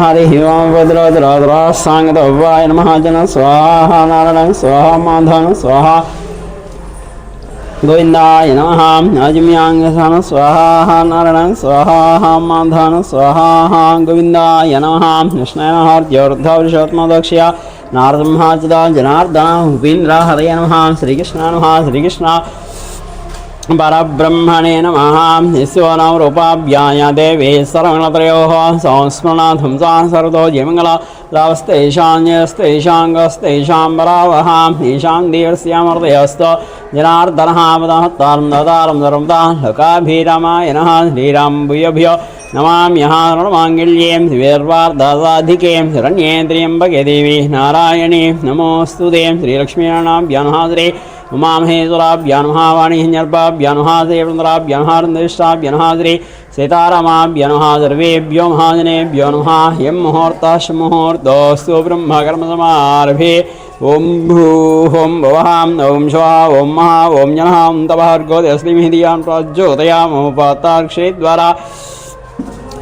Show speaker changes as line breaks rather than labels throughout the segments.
हरिः ओं भद्रद्राद्रासाङ्गतव्वाय नमः जन स्वाहा नारायण स्वाहा माधव स्वाहा गोविंदाय नमः अजम्यांगसन स्वाहा नारायण स्वाहा माधव स्वाहा गोविंदाय नमः कृष्णाय नमः ज्योर्धवृषोत्मदक्षया नारदमहाचिदा जनार्दन भूपेन्द्र हरये नमः श्रीकृष्णाय नमः श्रीकृष्ण परब्रह्मणे नमः ईश्वरं रूपाभ्याय देवी सर्वणत्रयोः संस्मरणार्थं सर्वतो जयमङ्गला लाभस्तेषां परावहां ईशां देवस्यामर्दयस्तु जनार्दनः वदहत्तारं ददारं सर्वदा लोकाभिरामाय नमः श्रीराम भूयभ्यो नमाम्यहाङ्गल्यें वीर्वार्धाधिके शरण्ये त्र्यम्बके देवी नारायणी नमोऽस्तुते श्रीलक्ष्मीनारायणाभ्यां नमः श्री उमामहेश्वराभ्यां नमः वाणीहिन्यर्भाभ्यां नमः श्रीवृन्दाभ्यां नमः नृष्टाभ्यां नमः श्री सीतारामाभ्यां नमः सर्वेभ्यो महाजनेभ्यो नमः यं मुहूर्तस्मुहूर्तोऽस्तु ब्रह्मकर्मसमारभे ओं भूः ओं भुवः ओं श्वः ओं महा ओं जनः ओं तपः अर्घ्योदयस्मिन् धियां प्रज्योतयामोपातार्क्षेद्वारा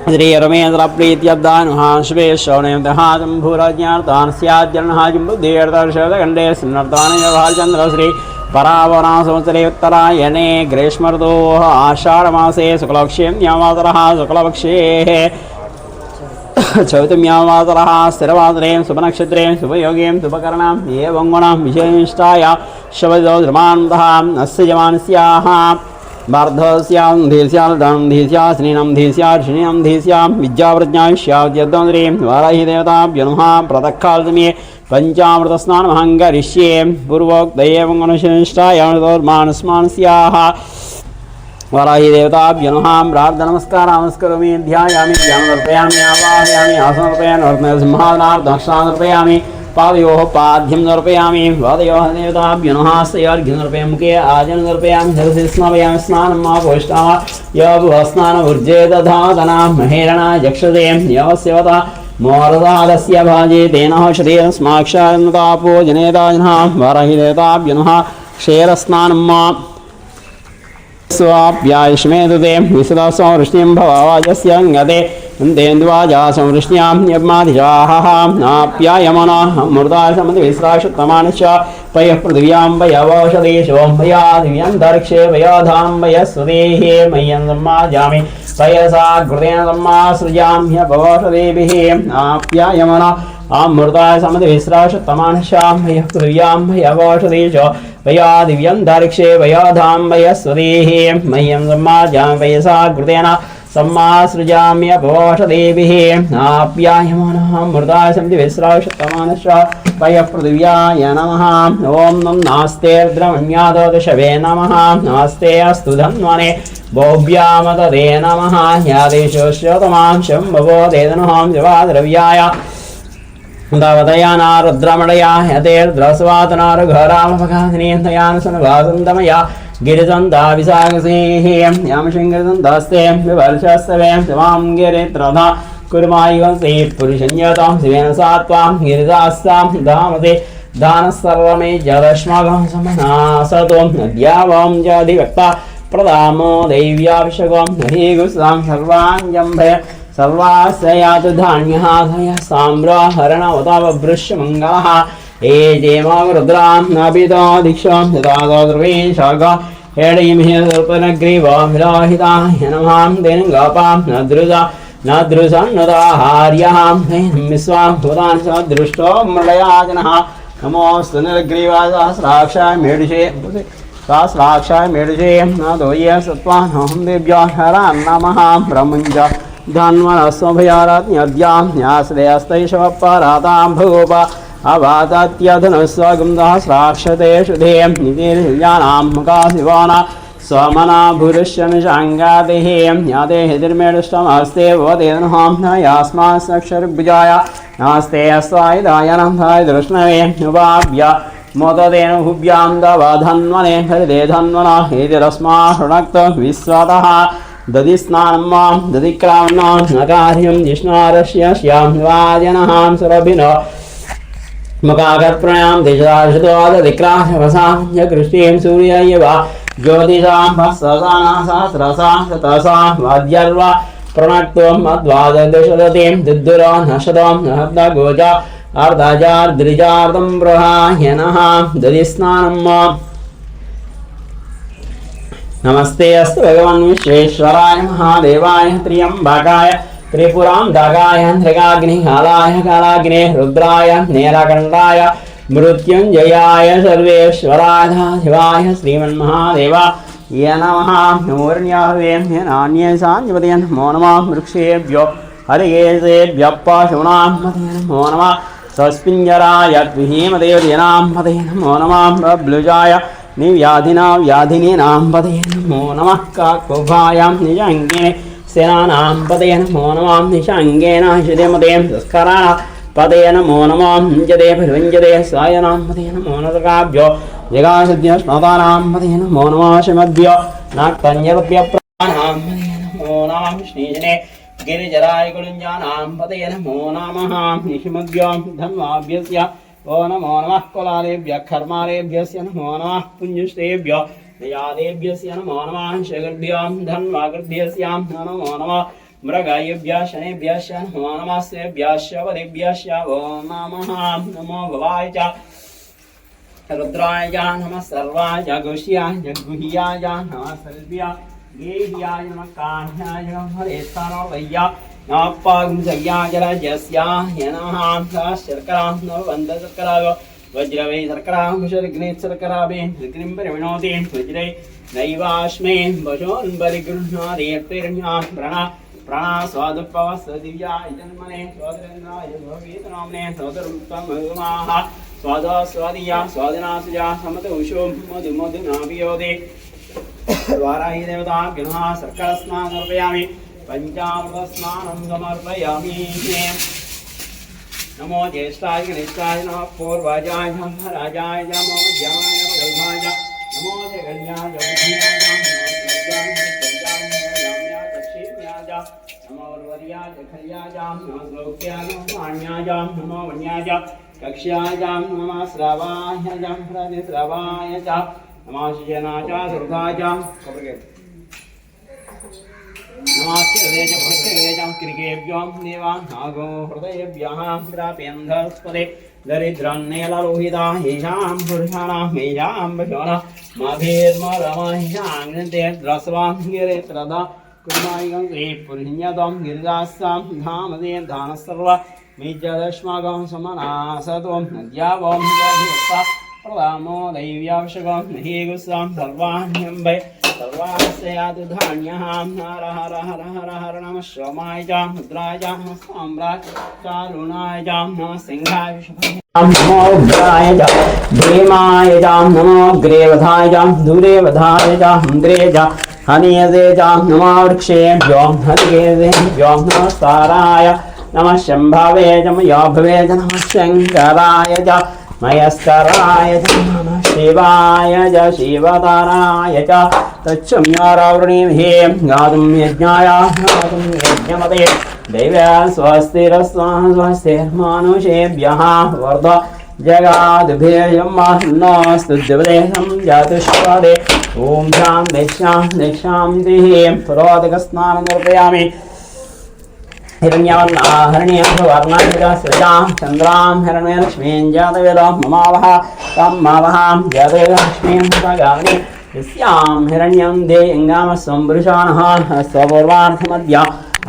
श्री रमेन्द्रप्रीत्यब्दानुः श्वेश्वनेन्द्रः शम्भुरज्ञार्तान् स्याज्जनः जम्बुद्धीर्दर्शदखण्डे स्नर्तानि श्री परावना संवत्सरे उत्तरायणे ग्रीष्मर्तोः आषाढमासे शुक्लपक्षेऽन्यवासरः शुक्लपक्षे चौतम्यावासरः स्थिरवासरे शुभनक्षत्रे शुभयोगे शुभकर्णां एवं गुणां विशेषिष्टाय शबदो धर्मान्तः अस्य जमानस्याः वार्धस्यां धीस्यां धीस्या श्रीणां धीस्या ऋषीणां धीस्यां विद्याप्रज्ञायुष्याद्यद्वन्द्रे वाराहि देवताभ्यो नमः प्रातःकालसमये पंचामृतस्नानं करिष्ये पूर्वोक्तये मङ्गलश्रेष्ठाय अमृतोर्मानस्मानस्याः वाराहि देवताभ्यो नमः प्रार्थनमस्कारामस्करोमि ध्यायामि ध्यानमर्पयामि आवाहयामि आसनमर्पयामि दक्षिणामर्पयामि पादयोः पाद्यं समर्पयामि पादयोः देवताभ्यो नमः स्योर्घ्यं समर्पयामि मुखे आजनं समर्पयामि शिरसि स्नापयामि स्नानं महापुष्टाः यस्नानभुर्जे दधातना महेरणा यक्षते यवस्यवता मोरदादस्य भाजे तेन शरीरं स्माक्षान्तापो जनेताजनः वाराहि देवताभ्यो नमः क्षेरस्नानं स्वाप्यायुष्मेतुते विशदसो वृष्टिं भवावाजस्य गते अन्तेन्द्वाजा संवृष्ण्यां यमाधिजाः नाप्यायमनः मृताय समति विश्राशुत्तमानश्च पयः पृथिव्यां पयवौषधेषु पयादिव्यन्तरिक्षे पयोधां पयस्वदेः मह्यं सम्माजामि पयसा कृतेन सम्मासृजाम्यपवौषधेभिः नाप्यायमनः अमृताय समति विश्राशुत्तमानश्च पयः पृथिव्यां पयवौषधेषु पयादिव्यन्तरिक्षे पयोधां पयस्वदेः मह्यं सम्माजामि पयसा कृतेन सम्मासृजाम्यपवौषधेभिः नाप्यायमानः मृताय सन्ति विश्राशतमानश्च पयः पृथिव्याय नमः ॐ नं नास्ते रुद्रमन्यादशवे नमः नास्ते अस्तु धन्वने भोभ्यामतदे नमः यादेशो श्रोतमां शम्भवो देदनुहां जवाद्रव्याय दावदयाना रुद्रमणया यतेर्द्रस्वातनारुघरामपघासिनीयन्तयानुसनुभासन्तमया गिरिजन्ता विशाखसेः यामशङ्करदन्तास्ते विवर्षस्तवे शिवां गिरित्रधा कुर्मायुवंसे पुरुषन्यतां शिवेन सा त्वां गिरिदास्तां धामसे दानस्सर्वमे जदश्मगं समनासतो नद्यावां जाधिवक्ता प्रदामो दैव्याभिषेकं हरिगुस्सां सर्वाञ्जम्भय सर्वास्य यातु धान्यः साम्राहरणवतावभृश्यमङ्गलः ए जेमां रुद्रां नाभितो दीक्षां यदा द्रवेशागा हेडीमिहितर्पणग्रीवाभिलाहिताय नमः तेनङ्गापां नदृशन्नदाहार्यः विश्वां भूतानि स दृष्टो मृळया जनः नमोऽस्तु निर्ग्रीवाय सहस्राक्षाय मेढुषे सहस्राक्षाय मेढुषे नदो ये सत्त्वा अहं देव्या हरां नमः ब्रह्मञ्च धन्वनस्वभयाराज्ञद्यां न्यासदयस्तैषवपरातां भूप अवातात्यधनुस्वगं सहस्राक्षते शुधे नितिर्यानां मुखाशिवाना स्वमना भूरुष्यनुषाङ्गादेः याते हितिर्मेडुष्टमस्ते भवतेदनुहां यास्मास्सक्षरभुजाय नमस्ते अस्वायुधाय नमः दृष्णवे उपाभ्य मोदतेन भुभ्यां दवधन्वने हरिदे धन्वना हेतिरस्मा शृणक्तो विश्वतः दधिस्नानं मां दधिक्रामणां नकार्यं जिष्णारस्य श्यां वाजनहां सुरभिनो मुखाकर्पणां दिशाशुद्वादधिक्राशवसां यकृष्टिं सूर्ययव ज्योतिषां भस्ससाना सहस्रसा शतसा वाद्यर्वा प्रणक्तों मद्वादशदतीं दिद्दुरो नशदों नहब्दगोजा अर्धजार्द्रिजार्दं प्रहाह्यनः दधिस्नानं नमस्ते अस्तु भगवान् विश्वेश्वराय महादेवाय त्र्यंबकाय त्रिपुरां दागाय त्रिकाग्निकालाय कालाग्ने रुद्राय नीलकण्ठाय मृत्युंजयाय सर्वेश्वराय शिवाय श्रीमन्महादेवाय नमः। नमोर्ण्याहवे नान्येषाञ्जपतये नमो नमः। वृक्षेभ्यो हरिकेशेभ्यः पशूनां पतये नमो नमः। स्वस्मिञ्जराय द्विहीमदेवदीनां पतये नमो नमः। बब्लुजाय निव्याधिना व्याधिनीनां पतये नमो नमः। काकुभायां निजाङ्गिने सेनानां पतये नमो नमः। निशाङ्गेन शिदेमते तस्कराणां पतये नमो नमः। जदे भृञ्जदे स्वायनां पतये नमो नरकाभ्यो जगासद्यस्मतानां पतये नमो नमः। श्रीमद्भ्यो नाक्तञ्जलभ्यप्राणां पतये नमो नमः। श्रीजने गिरिजराय कुलुञ्जानां पतये नमो नमः। निशिमद्भ्यो धन्वाभ्यस्य ओ नमो नमः। कुलालेभ्यः कर्मालेभ्यस्य नमो नमः। पुञ्जुष्टेभ्यो नयादेभ्यस्य नमो नमः। शगर्भ्यो धन्वागर्भ्यस्य नमो नमः। मृगायुभ्यः शनेभ्यश्च नमो नमः। स्वेभ्यश्च वरेभ्यश्च वो नमः। नमो भवाय च रुद्राय च नमः। सर्वाय च गुह्याय च गुह्याय च नमः। सर्व्याय गेह्याय नमः। काह्याय नमः। हरेस्थानवय्या नापागुंसय्याय जलजस्याय नमः। शर्करां नववन्दशर्कराय वज्रवै शर्करां कुशलग्ने शर्कराभे विघ्निं परिविणोति वज्रै नैवास्मै वशोन्बलिगृह्णादेर्तिर्ण्यां प्रणा स्वादुपवस्य दिव्याय जन्मने स्वादरेन्द्राय भवेतनाम्ने स्वादरुत्तमगुमाः स्वादा स्वादिया स्वादिनासुजा समत उषो मधुमधुनाभियोदे वाराहि देवताभ्यः शर्करस्नानं समर्पयामि। पंचामृतस्नानं समर्पयामि। नमो ज्येष्ठाय गणेशाय नमः। पूर्वाजाय नमः। राजाय नमः। मध्याय नमः। गल्भाय नमो जगन्याय बुद्धियाय नमो वर्याय खल्याय नमो श्लोक्याय नमो मान्याय नमो वन्याय कक्ष्याय नमः। श्रवाय प्रतिश्रवाय च नमः। शिजनाय सुरधाय नमस्ते क्रिकेभ्यो देवानागो हृदयेभ्यः प्राप्यन्धस्पदे दरिद्रन्नेलोहिता येषां पुरुषाणां मेषां पशूनां मभेर्मरमहिषाङ्गन्ते द्रस्वां गिरित्रदा कुर्मायिकं श्रीपुरुषन्यतं गिरिदास्तां धामदे दानस्सर्व मेजदश्माकं समनासतो नद्यावं जधिवत्ता प्रदामो दैव्यावशकं हि गुस्सां सर्वाण्यम्बै सर्वास्यादु धान्यः। हर हर हर हर हर नमः। श्रमाय च मुद्राय च नमः। साम्राय चारुणाय च नमः। सिंहाय नमो उग्राय च भीमाय च नमो ग्रेवधाय च दुरेवधाय च इन्द्रे च हनीयसे च नमो वृक्षेभ्यो हरिकेशेभ्यो नमस्काराय नमः। शम्भवे च मयोभवे च नमः। शङ्कराय च मयस्कराय च नमः। शिवाय च शिवतराय च तच्छम्यारावृणीभिः गातुं यज्ञाय गातुं यज्ञमते दैव्या स्वस्तिरस्वास्तिर्मानुषेभ्यः वर्ध जगाद्भिर्यमानस्तुद्यवदेशं जातुष्पदे ॐ शां शान्तिः पुरोदकस्नानं समर्पयामि। हिरण्यवर्णाहरण्यवर्णाय सृजां चन्द्रां हिरण्यलक्ष्मीं जातवेदं ममावः तं मावहां जातवेदलक्ष्मीं भगामि। यस्यां हिरण्यं देयङ्गामस्वं पुरुषाणः स्वपूर्वार्थमद्य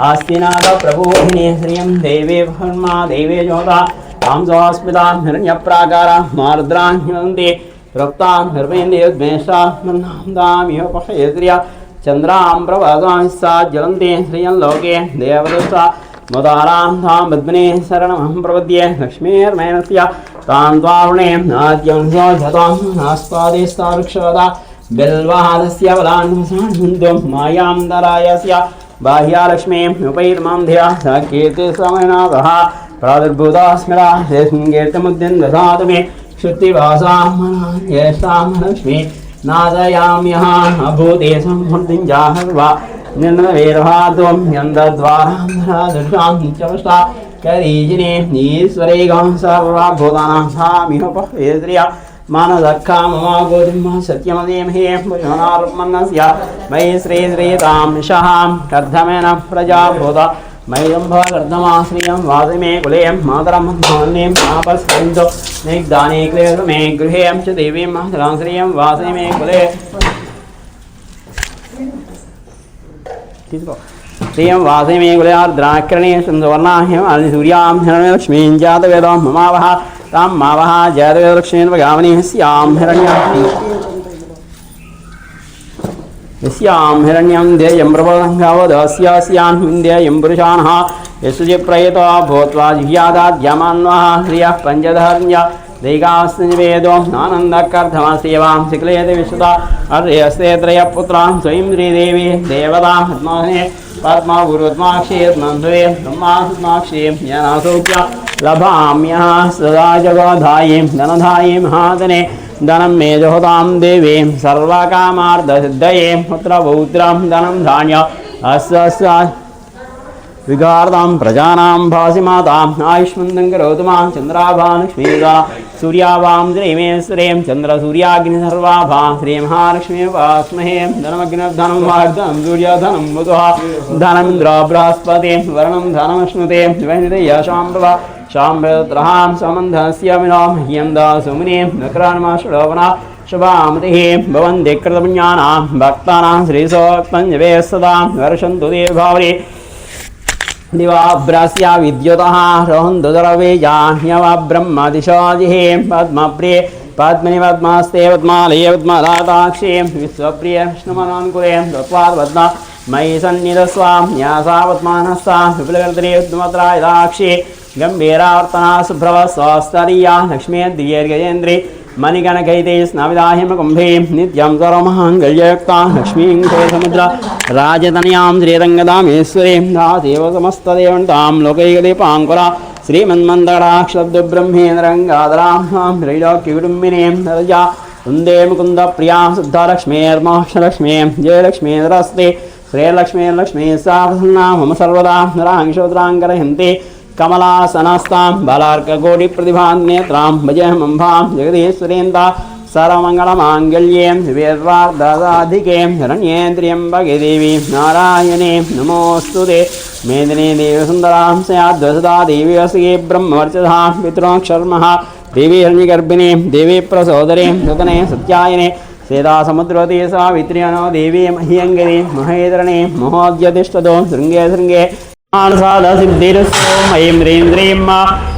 आस्तिनाथप्रबोधिनी श्रियं देवे ब्रह्मा देवे ज्योता तां स्वास्मितां हिरण्यप्राकारां मार्द्रान्यन्ते रक्तां निर्वेन्द्योद्मेषां दामिह पशयत्र्या चन्द्रां प्रभासां सा ज्वलन्ते श्रियं लोके देवदत्ता मुदारां तां पद्मिने शरणमहं प्रपद्ये। लक्ष्मीर्मेणस्य तां त्वारुणे नाद्यं स्वजतां नास्पादेस्ता वृक्षवदा बिल्वादस्य बलान्वसान्मुन्दं मायां दरायस्य बाह्या लक्ष्मीं उपैर्मां धिया स कीर्तिसमयनाथः प्रादुर्भूतास्मिरा कीर्तिमुद्यं ददातु मे श्रुतिभासां ज्येष्ठां लक्ष्मी नादयाम्यः अभूते संहृतिं जाहर्वा निर्णवेर्भातुं यन्दद्वारां करीजिने ईश्वरे गां सर्वभूतानां सामिह पहेन्द्रिया मानदक्खा मम गोधिं सत्यमदेमहे पुजनार्पणस्य मयि श्री श्रीतां निशहां कर्धमेन प्रजाभूत मयिदम्भगर्धमाश्रियं वासिमे कुले मातरं धान्यं आपस्कन्दो निग्दाने क्लेश मे गृहे च देवीं श्रियं वासिमे कुले श्रियं वासिमे कुले आर्द्राकर्णे सुवर्णाह्यं सूर्यां हिरण्यलक्ष्मीं जातवेदं ममावः तां मावः जातवेदलक्ष्मीं गावनी स्यां यस्यां हिरण्यं देयं प्रबोधङ्गावदस्यास्यां देयं पुरुषाणः यस्य प्रयतो भूत्वा जिह्यादाद्यमान्वः श्रियः पञ्चधर्म्य दैगास्निवेदो नानन्दकर्धमसेवां शिक्लेति विश्वता अर्यस्ते त्रयः पुत्रां स्वयं श्रीदेवी देवता पद्महने पद्मगुरुत्माक्षी नन्दुवे ब्रह्मात्माक्षी ज्ञानसौख्य लभाम्यः सदा जगधायीं धनधायीं महाधने धनं मे जहोतां देवीं सर्वकामार्थसिद्धये पुत्रपौत्रं धनं धान्य अस्य विगार्तां प्रजानां भासि माताम् आयुष्मन्तं करोतु मां चन्द्राभां लक्ष्मीदा सूर्याभां श्रीमेश्वरीं चन्द्रसूर्याग्निसर्वाभां श्रीमहालक्ष्मी वास्महे धनमग्निर्धनं वाग्धनं सूर्यधनं मुदुः धनमिन्द्र बृहस्पति वर्णं धनमश्नुते वैनिदयशाम्भवा शाम्भद्रहां समन्धस्य विनां ह्यन्दा सुमुने नकरान्माश्रवना शुभामतिः भवन्ति कृतपुण्यानां भक्तानां श्रीसोक्तञ्जवे सदा वर्षन्तु देवभावरे दिवाभ्रस्या विद्युतः रोहन्तु दरवेजाह्यवा ब्रह्मदिशाजिहे पद्मप्रिये पद्मिनि पद्मास्ते पद्मालये पद्मदाताक्षे विश्वप्रिय विष्णुमनानुकुले दत्वाद्वद्मा मयि सन्निधस्वां न्यासा पद्मानस्सा विपुलकर्तरे उद्मत्रायदाक्षे गम्भीरावर्तना शुभ्रवस्वास्तरीया लक्ष्मी दीर्घजेन्द्रे मणिगणकैते स्नाविदाहिमकुम्भे नित्यं सर्वमहाङ्गल्ययुक्ता लक्ष्मीं समुद्र राजतनयां श्रीरङ्गदामेश्वरीं दासेव समस्तदेवतां लोकैकदीपाङ्कुरा श्रीमन्मन्दराक्षब्दब्रह्मेन्द्रङ्गाधरां त्रैलोक्यकुटुम्बिनीं रजा वन्दे मुकुन्दप्रियां शुद्धलक्ष्मीर्मोक्षलक्ष्मीं जयलक्ष्मीरस्ते श्रीलक्ष्मीर्लक्ष्मी सा प्रसन्ना मम सर्वदा नराङ्क्षोत्राङ्करयन्ति कमलासनस्तां बालार्ककोटिप्रतिभान्नेत्रां भजहमम्भां जगदीश्वरेन्दा सर्वमङ्गलमाङ्गल्ये वेद्वार्धसाधिके शरण्येन्द्रियम्बके देवी नारायणे नमोऽस्तुते मेदिनी देवसुन्दरां स्याद्वसदा देवी वसिके ब्रह्मवर्चसा पितॄक्षर्मः देवी हिरण्यगर्भिणी देवी प्रसोदरे सुतने सत्यायने सेदासमुद्रवती सावित्र्यनो देवी मह्यङ्गिनी महेदरणे महोद्यतिष्ठतो शृङ्गे शृङ्गे सिद्धिरस्मयीं ह्रीं ह्रीं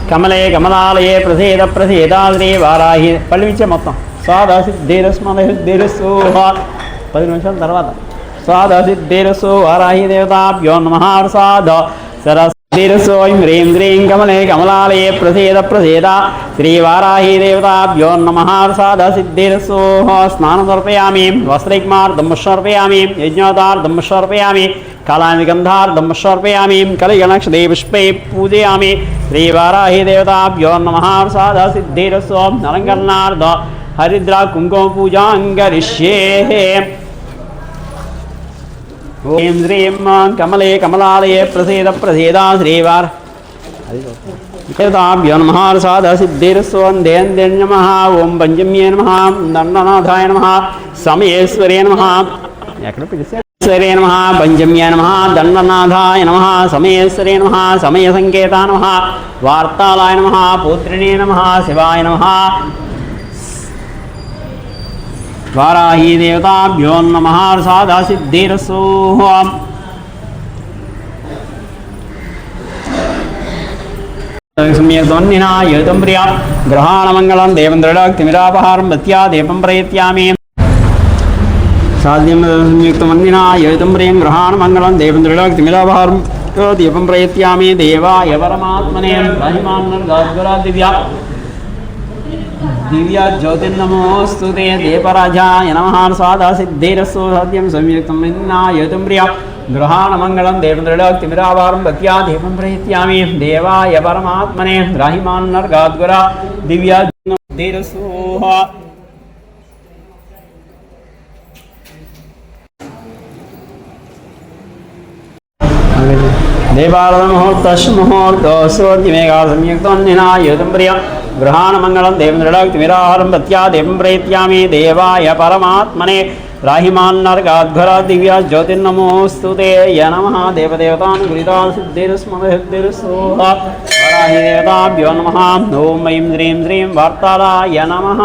कमले कमलालये प्रसेद प्रसेदा श्रीवाराहि पल्लिंచే మొత్తం స్వాద సిద్ధిరస్మద సిద్ధిరస్సోహ 10 నిమిషాల తర్వాత స్వాద సిద్ధిరస్సో వారాహి దేవతాభ్యో నమః ప్రసాద సరస్వతిరస్సోం హ్రీం హ్రీం కమలే కమలాలయే ప్రసేద ప్రసేదా శ్రీవారాహి దేవతాభ్యో నమః ప్రసాద సిద్ధిరస్సోహ స్నానం సమర్పయామి వస్త్రైక్మార్ధం సమర్పయామి యజ్ఞోదార్ధం సమర్పయామి कालानिगंधार्धं समर्पयामि कलिगणक्षते पुष्पै पूजयामि श्रीवाराहि देवताभ्यो नमः प्रसाद सिद्धिरस्व अलङ्करणार्थ हरिद्रा कुङ्कुम पूजां करिष्ये ॐ श्रीं कमले कमलालये प्रसेद प्रसेदा श्रीवार देवताभ्यो नमः प्रसाद सिद्धिरस्व देन्द्रे नमः ॐ पंचम्ये नमः दण्डनाथाय नमः समयेश्वरे नमः ईश्वरे नमः पंचम्ये नमः दण्डनाथाय नमः समयेश्वरे नमः समयसंकेता नमः वार्तालाय नमः पुत्रिणे नमः शिवाय नमः वाराही देवताभ्यो नमः प्रसाद सिद्धिरस्सु सम्यक् युतं प्रिया ग्रहाणमङ्गलं देवेन्द्रलक्ष्मीरापहारं भत्या दीपं प्रयत्यामि साध्यं संयुक्तमन्दिना युतं प्रियं ग्रहाणमङ्गलं देवेन्द्रलक्ष्मीरापहारं दीपं प्रयत्यामि देवाय परमात्मने महिमान्नर्गाद्गुरा दिव्या ज्योतिर्नमोस्तुते देवराजाय नमः प्रसाद सिद्धिरस्सु साध्यं संयुक्तमन्दिना युतं प्रिया ग्रहाणमङ्गलं देवेन्द्रलक्ष्मीरापहारं भत्या दीपं प्रयत्यामि देवाय परमात्मने महिमान्नर्गाद्गुरा दिव्या ज्योतिर्नमोस्तुते देवालयमुहूर्तस्य मुहूर्तस्योर्तिमेघासंयुक्तोन्निनायुतं प्रियं गृहाणमङ्गलं देवनृडाक्तिमिराहरं भत्या देवं प्रेत्यामि देवाय परमात्मने राहिमान्नर्गाध्वरा दिव्या ज्योतिर्नमोऽस्तु ते य नमः देवदेवतानुगुरिता सिद्धिर्स्मृतिर्सोहा वराहि देवताभ्यो नमः ॐ ऐं ह्रीं श्रीं वार्तालाय नमः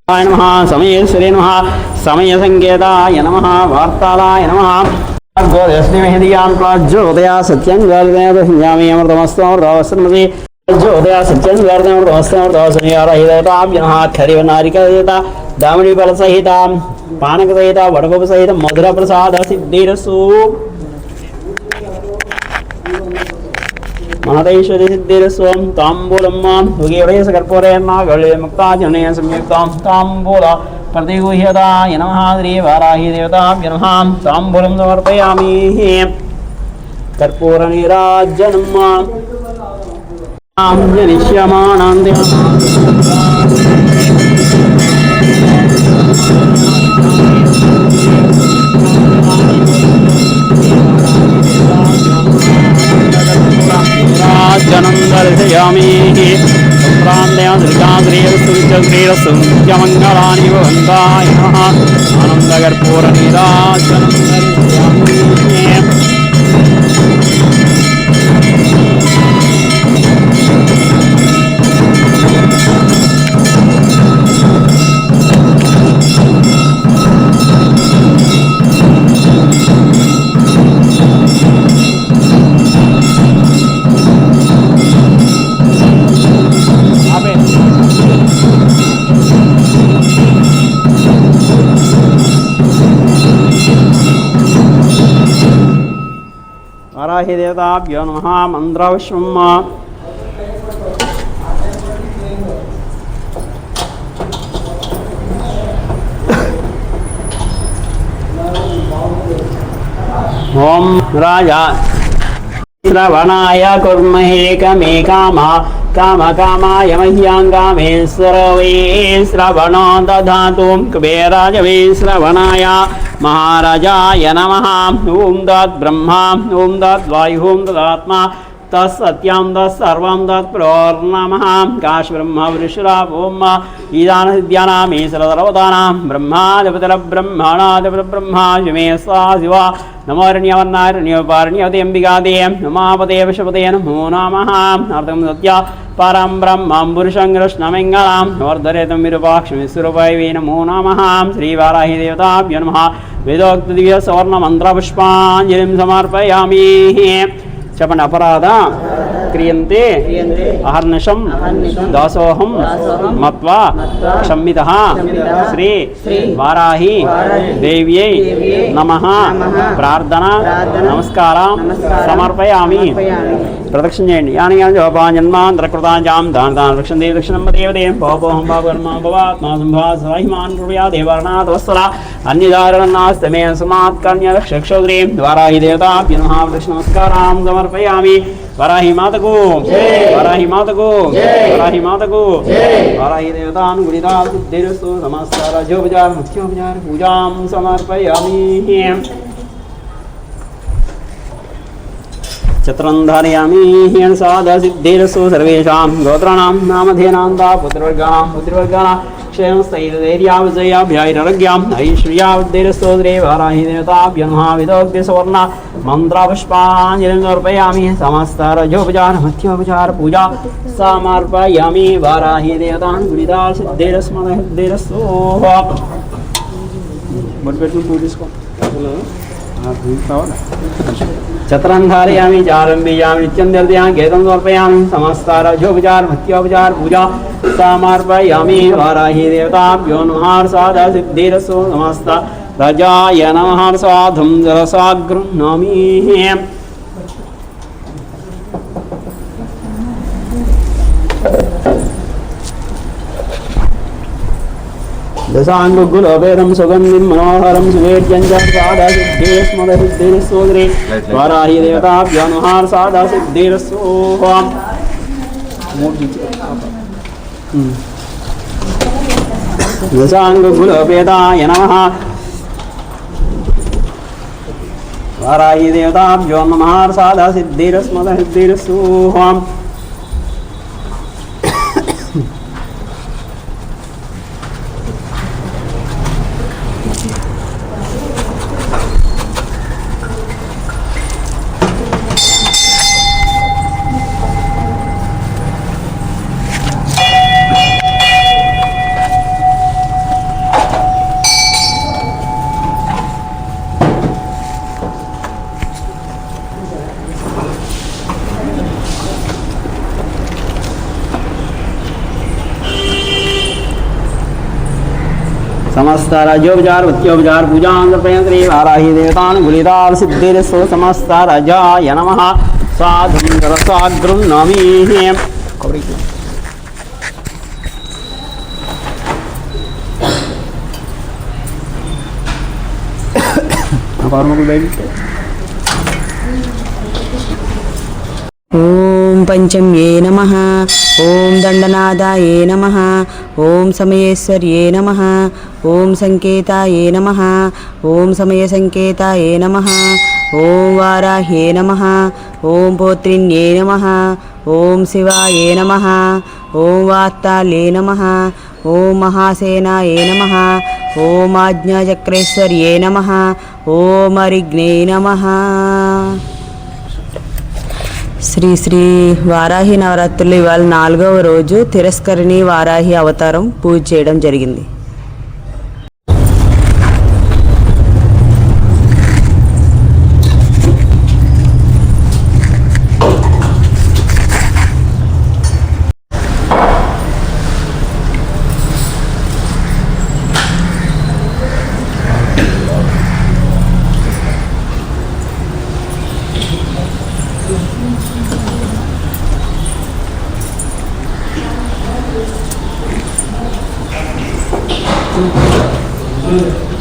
नमः समयेश्वरे नमः समयसंकेताय नमः वार्तालाय नमः गोदस्निमेहदियां प्राज्योदया सत्यं गर्दयामि अमृतमस्तमृतमस्मृति ज्योदया सत्यं गर्दयामृतमस्तमृतमस्मृति खरिवनारिकसहिता दामणीफलसहिता पानकसहिता वडगोपसहित मधुरप्रसाद सिद्धिरसु महदैश्वरी सिद्धिरस्वं ताम्बूलं भुगेवरेशकर्पूरेण मुक्ताजनेन संयुक्तां ताम्बूल प्रतिगुह्यताय नमः श्रीवाराहि देवताभ्यो नमः ताम्बूलं समर्पयामि कर्पूरनीराजनं जनिष्यमाणां जनं दर्शयामि सम्प्रान्त्याद्रिकाद्रीरसुमङ्गलानि भवन्ताय नमः आनन्दकर्पूरनीराजनं दर्शयामि वाराहि देवताभ्यो नमः मन्त्रविश्वम् ओम राजा श्रवणाय कुर्महे कमे कामा काम कामाय मह्यांगामेश्वर वे श्रवणो दधातु कुबेराज वे श्रवणाय महाराजाय नमः ओं तद्ब्रह्मा ओं तद्वायुः ओं तदात्मा तत्सत्यां तत्सर्वं तत्प्रोर्नमः काशब्रह्म वृषरावोम ईदानसिद्ध्यानामीश्वरसर्वदानां ब्रह्माधिपतिर्ब्रह्मणाधिपतिर्ब्रह्मा शिवे सा शिवा नमोरण्यवर्णारण्योपारण्यवतेऽम्बिकादे नमापते वशपते नमो नमः अर्थं सत्या परं ब्रह्मं पुरुषं कृष्णमङ्गलां वर्धरेतं विरूपाक्षमिस्वरूपाय नमो नमः श्रीवाराहि देवताभ्यो नमः वेदोक्तदिव्यसवर्णमन्त्रपुष्पाञ्जलिं समर्पयामि చెప్పండి అపరాధ క్రియంతే అహర్నిశం దాసోహం మత్వా క్షమ్మితః శ్రీ వారాహి దేవ్యై నమః ప్రార్థన నమస్కారం సమర్పయామి ప్రదక్షిణ చేయండి యాని జన్మాంతరకృతాంజాం దాన దక్షిణ దేవ దక్షిణం దేవదేం పాపోహం పాపకర్మ భవాత్మా సంభావ సహిమాన్ కృపయా దేవర్ణాత్ వత్సల అన్యదారణాస్తమే సమాత్ కన్య రక్షక్షోద్రే వారాహి దేవతాభ్యో నమః దక్షిణ నమస్కారం సమర్పయామి वाराहि माता को वाराहि माता को वाराहि माता को वाराहि देवतानुगुणिता सिद्धिरस्तु नमस्कार जोपचार मुख्योपचार पूजां समर्पयामि छत्रं धारयामि साध सिद्धिरस्तु सर्वेषां गोत्राणां नामधेनान्ता पुत्रवर्गाणां क्षेमस्थैर्यविजयाभ्याैरज्ञाम् ऐश्वर्यावृद्धिरस्तोत्रे वाराहि देवताभ्यो नमः विदोक्तिसुवर्ण मन्त्रपुष्पाञ्जलिं समर्पयामि समस्तरजोपचार मध्योपचार पूजा समर्पयामि वाराहि देवतानुगुणिता सिद्धिरस्मदसिद्धिरस्तु छत्रं धारयामि चारं बीजामि नित्यं दर्शयामि गेतं समर्पयामि समस्तरजोपचार मध्योपचार पूजा समर्पयामि वाराहि देवताभ्यो नमः साध सिद्धिरस्तु समस्त राजाय नमः साधुं जलसागृह्णामि दशांगुलभेदं सुगन्धिं मनोहरं सुवेद्यं च साधा सिद्धिस्मदसिद्धिरस्तोत्रे वाराहि देवताभ्यो नमः साधा सिद्धिरस्तु దశాంగులోపేతాయ నమః. వారాహి దేవతాభ్యో నమః. సాదా సిద్ధిరస్మద సిద్ధిరస్సోహం. समस्त राज्योपचार वत्योपचार पूजा श्री वाराही देवतानुकूलितार सिद्धिरस्तु समस्त राजाय नमः. साधुं सरसाग्रं नमामि.
ఓం పంచమ్యే నమః. ఓం దండనాదాయే నమః. ఓం సమయేశ్వర్యే నమః. ఓం సంకేతాయే నమః. ఓం సమయ సంకేతాయే నమః. ఓం వారాహ్యే నమః. ఓం పోత్రిణ్యే నమః. ఓం శివాయే నమః. ఓం వాత్తాల్యే నమః. ఓం మహాసేనాయే నమః. ఓం ఆజ్ఞాచక్రేశ్వర్యే నమః. ఓం అరిగ్నే నమః. శ్రీ శ్రీ వారాహి నవరాత్రులు ఇవాళ 4వ రోజు తిరస్కరిణి వారాహి అవతారం పూజ చేయడం జరిగింది.
Thank you.